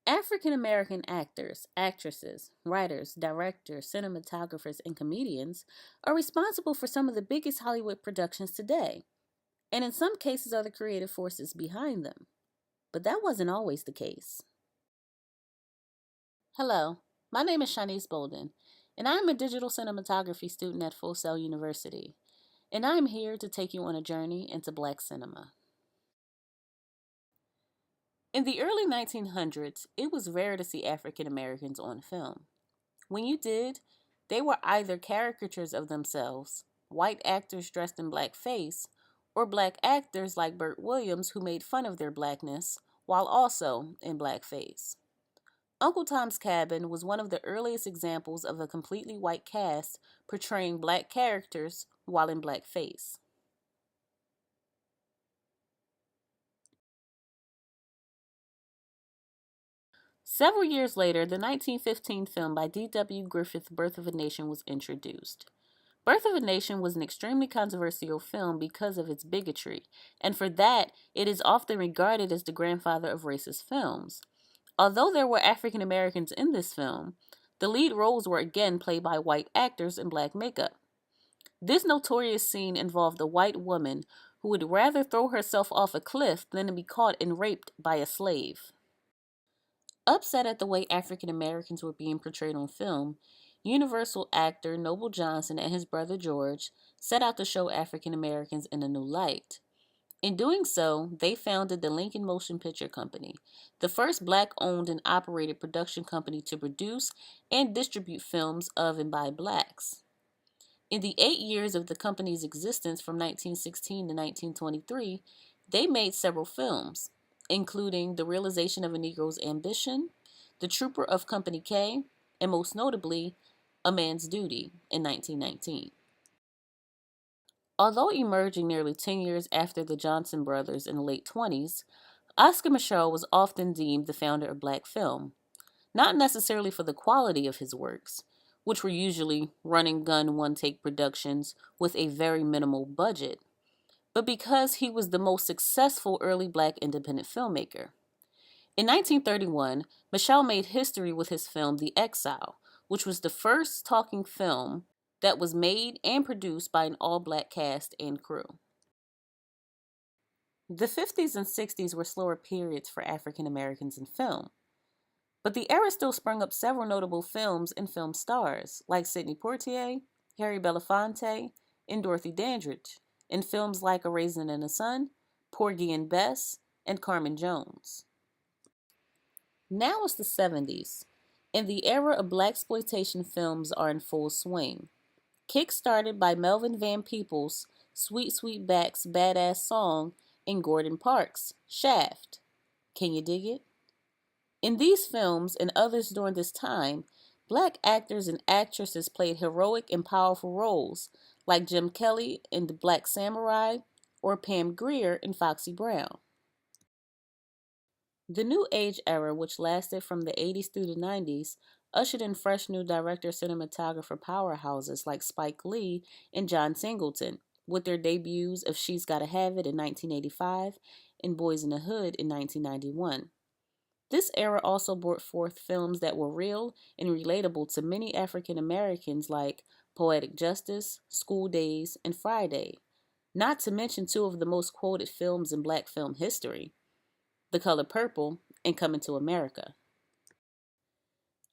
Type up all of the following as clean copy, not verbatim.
African American actors, actresses, writers, directors, cinematographers, and comedians are responsible for some of the biggest Hollywood productions today, and in some cases are the creative forces behind them. But that wasn't always the case. Hello, my name is Shanice Bolden, and I'm a digital cinematography student at Full Sail University, and I'm here to take you on a journey into Black cinema. In the early 1900s, it was rare to see African Americans on film. When you did, they were either caricatures of themselves, white actors dressed in blackface, or black actors like Burt Williams who made fun of their blackness while also in blackface. Uncle Tom's Cabin was one of the earliest examples of a completely white cast portraying black characters while in blackface. Several years later, the 1915 film by D.W. Griffith, Birth of a Nation, was introduced. Birth of a Nation was an extremely controversial film because of its bigotry, and for that, it is often regarded as the grandfather of racist films. Although there were African Americans in this film, the lead roles were again played by white actors in black makeup. This notorious scene involved a white woman who would rather throw herself off a cliff than to be caught and raped by a slave. Upset at the way African Americans were being portrayed on film, Universal actor Noble Johnson and his brother George set out to show African Americans in a new light. In doing so, they founded the Lincoln Motion Picture Company, the first black owned and operated production company to produce and distribute films of and by blacks. In the 8 years of the company's existence from 1916 to 1923, they made several films, including The Realization of a Negro's Ambition, The Trooper of Company K, and most notably, A Man's Duty in 1919. Although emerging nearly 10 years after the Johnson brothers in the late 20s, Oscar Micheaux was often deemed the founder of black film, not necessarily for the quality of his works, which were usually run-and-gun one-take productions with a very minimal budget, but because he was the most successful early black independent filmmaker. In 1931, Micheaux made history with his film The Exile, which was the first talking film that was made and produced by an all-black cast and crew. The 50s and 60s were slower periods for African Americans in film, but the era still sprung up several notable films and film stars, like Sidney Poitier, Harry Belafonte, and Dorothy Dandridge, in films like A Raisin in the Sun, Porgy and Bess, and Carmen Jones. Now it's the 70s, and the era of blaxploitation films are in full swing. Kick-started by Melvin Van Peebles' Sweet Sweetback's badass song and Gordon Parks' Shaft. Can you dig it? In these films and others during this time, black actors and actresses played heroic and powerful roles, like Jim Kelly in The Black Samurai or Pam Grier in Foxy Brown. The New Age era, which lasted from the 80s through the 90s, ushered in fresh new director-cinematographer powerhouses like Spike Lee and John Singleton, with their debuts of She's Gotta Have It in 1985 and Boys in the Hood in 1991. This era also brought forth films that were real and relatable to many African Americans like Poetic Justice, School Days, and Friday, not to mention two of the most quoted films in black film history, The Color Purple and Coming to America.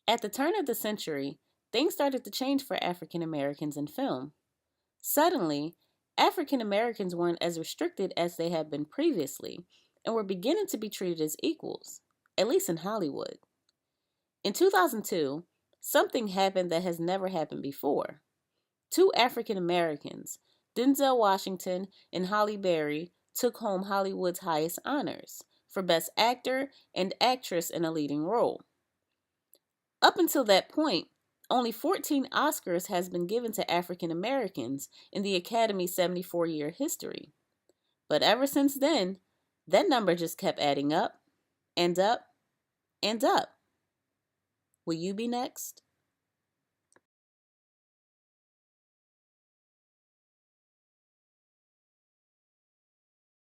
At the turn of the century, things started to change for African Americans in film. Suddenly, African Americans weren't as restricted as they had been previously and were beginning to be treated as equals, at least in Hollywood. In 2002, something happened that has never happened before. Two African Americans, Denzel Washington and Halle Berry, took home Hollywood's highest honors for Best Actor and Actress in a Leading Role. Up until that point, only 14 Oscars has been given to African Americans in the Academy's 74-year history. But ever since then, that number just kept adding up and up and up. Will you be next?